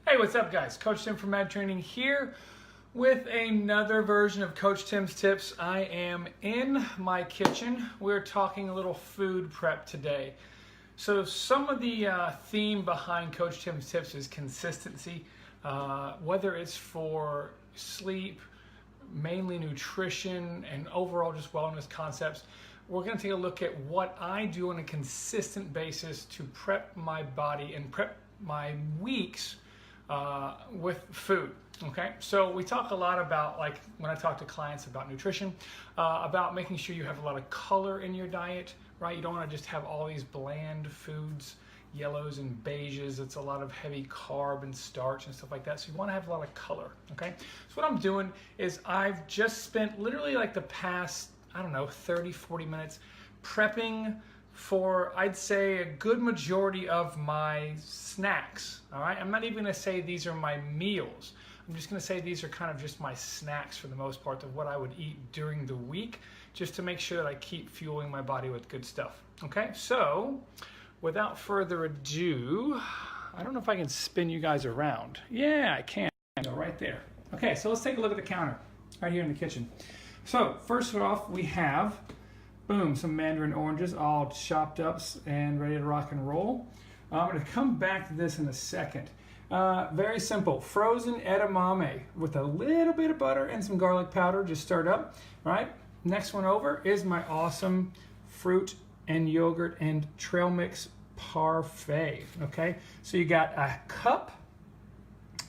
Hey, what's up guys? Coach Tim from Mad Training here with another version of Coach Tim's Tips. I am in my kitchen. We're talking a little food prep today. So some of the theme behind Coach Tim's Tips is consistency, whether it's for sleep, mainly nutrition, and overall just wellness concepts. We're going to take a look at what I do on a consistent basis to prep my body and prep my weeks with food. Okay, so we talk a lot about, like when I talk to clients about nutrition, about making sure you have a lot of color in your diet, right? You don't want to just have all these bland foods, yellows and beiges. It's a lot of heavy carb and starch and stuff like that. So you want to have a lot of color. Okay, so what I'm doing is I've just spent literally like the past, I don't know, 30-40 minutes prepping for, I'd say, a good majority of my snacks. All right, I'm not even going to say these are my meals. I'm just going to say these are kind of just my snacks for the most part of what I would eat during the week, just to make sure that I keep fueling my body with good stuff. Okay, so without further ado, I don't know if I can spin you guys around. Yeah, I can. Go right there. Okay, so let's take a look at the counter right here in the kitchen. So first off, we have, boom, some mandarin oranges all chopped up and ready to rock and roll. I'm going to come back to this in a second. Very simple, frozen edamame with a little bit of butter and some garlic powder, just stirred up. All right, next one over is my awesome fruit and yogurt and trail mix parfait. Okay, so you got a cup.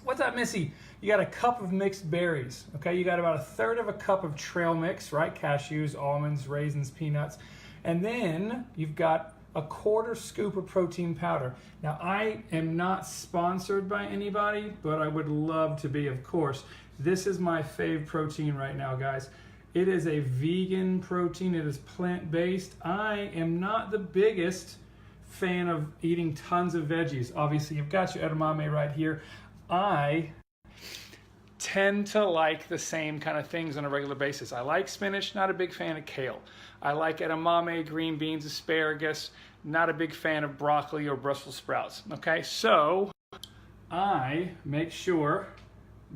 What's up, Missy? You got a cup of mixed berries. Okay, you got about 1/3 of a cup of trail mix, right? Cashews, almonds, raisins, peanuts. And then you've got a 1/4 scoop of protein powder. Now, I am not sponsored by anybody, but I would love to be, of course. This is my fave protein right now, guys. It is a vegan protein. It is plant-based. I am not the biggest fan of eating tons of veggies. Obviously, you've got your edamame right here. I tend to like the same kind of things on a regular basis. I like spinach, not a big fan of kale. I like edamame, green beans, asparagus, not a big fan of broccoli or Brussels sprouts. Okay, so I make sure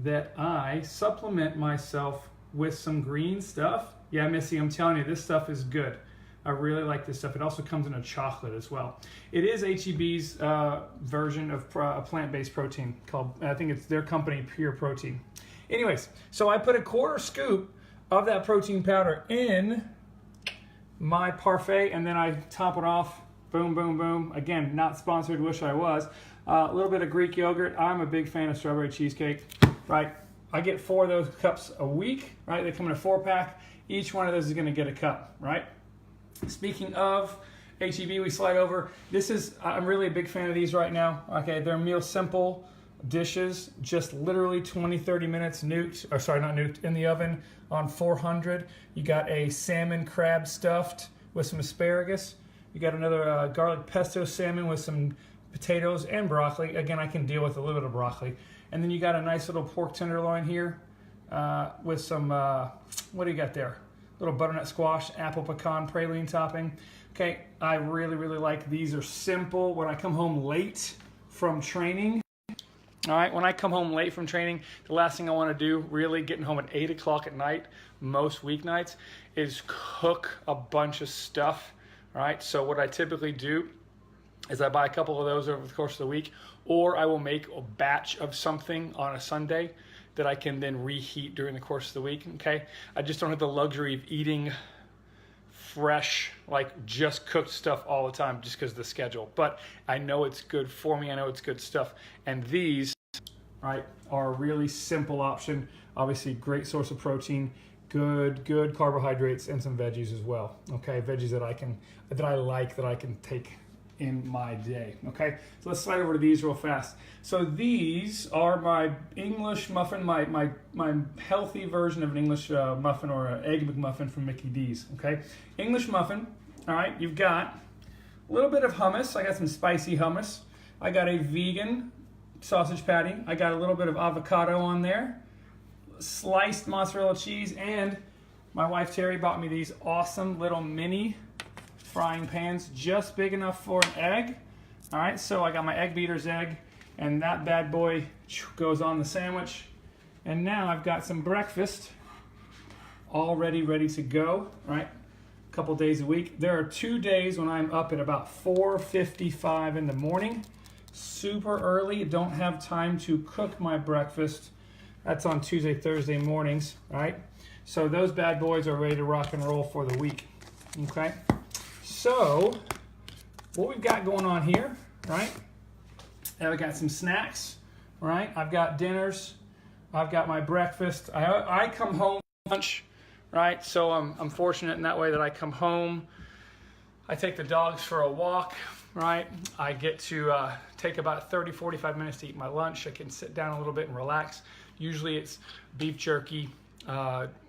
that I supplement myself with some green stuff. Yeah, Missy, I'm telling you, this stuff is good. I really like this stuff. It also comes in a chocolate as well. It is H-E-B's version of a plant-based protein called, I think it's their company, Pure Protein. Anyways, so I put a 1/4 scoop of that protein powder in my parfait, and then I top it off. Boom, boom, boom. Again, not sponsored, wish I was. A little bit of Greek yogurt. I'm a big fan of strawberry cheesecake, right? I get 4 of those cups a week, right? They come in a 4-pack. Each one of those is gonna get a cup, right? Speaking of H-E-B, we slide over. I'm really a big fan of these right now. Okay, they're meal simple dishes, just literally 20-30 minutes in the oven on 400. You got a salmon crab stuffed with some asparagus. You got another garlic pesto salmon with some potatoes and broccoli. Again, I can deal with a little bit of broccoli. And then you got a nice little pork tenderloin here with some, what do you got there? Little butternut squash, apple pecan praline topping. Okay, I really, really like these. Are simple. When I come home late from training, all right, when I come home late from training, the last thing I want to do, really getting home at 8 o'clock at night, most weeknights, is cook a bunch of stuff, all right? So what I typically do is I buy a couple of those over the course of the week, or I will make a batch of something on a Sunday that I can then reheat during the course of the week, okay? I just don't have the luxury of eating fresh, like just cooked stuff all the time just because of the schedule. But I know it's good for me. I know it's good stuff. And these, right, are a really simple option. Obviously, great source of protein, good carbohydrates, and some veggies as well, okay? Veggies that I can take in my day, okay? So let's slide over to these real fast. So these are my English muffin, my healthy version of an English muffin, or an egg McMuffin from Mickey D's, okay? English muffin, all right, you've got a little bit of hummus. I got some spicy hummus. I got a vegan sausage patty. I got a little bit of avocado on there, sliced mozzarella cheese, and my wife Terry bought me these awesome little mini frying pans, just big enough for an egg. All right, so I got my egg beater's egg, And that bad boy goes on the sandwich. And now I've got some breakfast already ready to go, right? A couple days a week. There are 2 days when I'm up at about 4:55 in the morning, super early, don't have time to cook my breakfast. That's on Tuesday, Thursday mornings, right? So those bad boys are ready to rock and roll for the week, okay? So what we've got going on here, right? I've got some snacks, right? I've got dinners. I've got my breakfast. I come home for lunch, right? So I'm fortunate in that way that I come home. I take the dogs for a walk, right? I get to take about 30, 45 minutes to eat my lunch. I can sit down a little bit and relax. Usually it's beef jerky,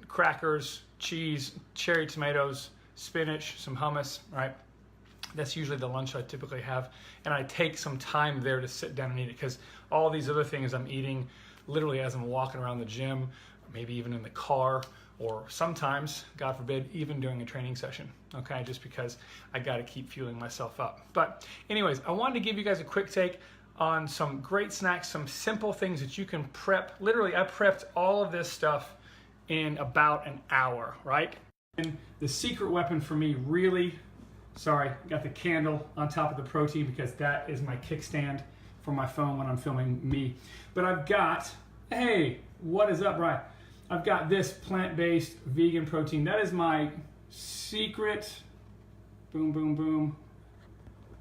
crackers, cheese, cherry tomatoes, spinach, some hummus, right? That's usually the lunch I typically have. And I take some time there to sit down and eat it because all these other things I'm eating literally as I'm walking around the gym, maybe even in the car, or sometimes, God forbid, even during a training session, okay? Just because I gotta keep fueling myself up. But anyways, I wanted to give you guys a quick take on some great snacks, some simple things that you can prep. Literally, I prepped all of this stuff in about an hour, right? And the secret weapon for me really, sorry, got the candle on top of the protein because that is my kickstand for my phone when I'm filming me. But I've got, hey, what is up, Brian? I've got this plant-based vegan protein. That is my secret, boom, boom, boom,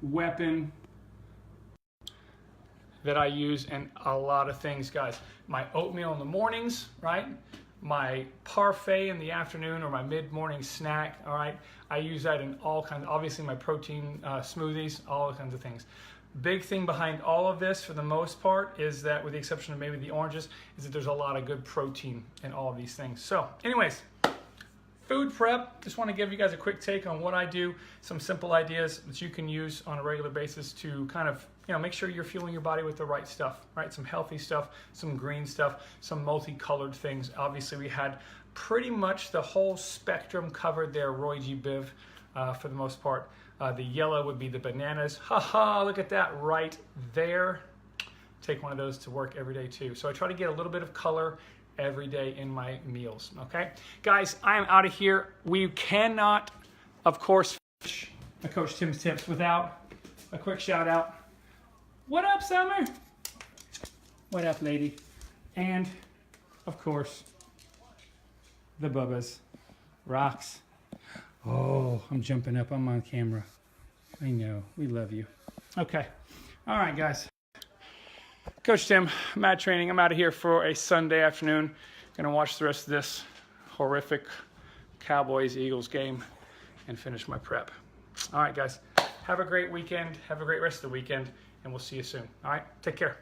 weapon that I use in a lot of things, guys. My oatmeal in the mornings, right? My parfait in the afternoon or my mid-morning snack, all right? I use that in all kinds, obviously my protein smoothies, all kinds of things. Big thing behind all of this, for the most part, is that, with the exception of maybe the oranges, is that there's a lot of good protein in all of these things. So anyways, food prep, just want to give you guys a quick take on what I do, some simple ideas that you can use on a regular basis to kind of, you know, make sure you're fueling your body with the right stuff, right? Some healthy stuff, some green stuff, some multicolored things. Obviously, we had pretty much the whole spectrum covered there, Roy G. Biv, for the most part. The yellow would be the bananas. Haha, look at that right there. Take one of those to work every day too. So I try to get a little bit of color every day in my meals, okay? Guys, I am out of here. We cannot, of course, finish a Coach Tim's Tips without a quick shout out. What up, Summer? What up, lady? And, of course, the Bubbas. Rocks. Oh, I'm jumping up. I'm on camera. I know. We love you. Okay. All right, guys. Coach Tim, Mad Training. I'm out of here for a Sunday afternoon. Going to watch the rest of this horrific Cowboys-Eagles game and finish my prep. All right, guys. Have a great weekend. Have a great rest of the weekend, and we'll see you soon. All right? Take care.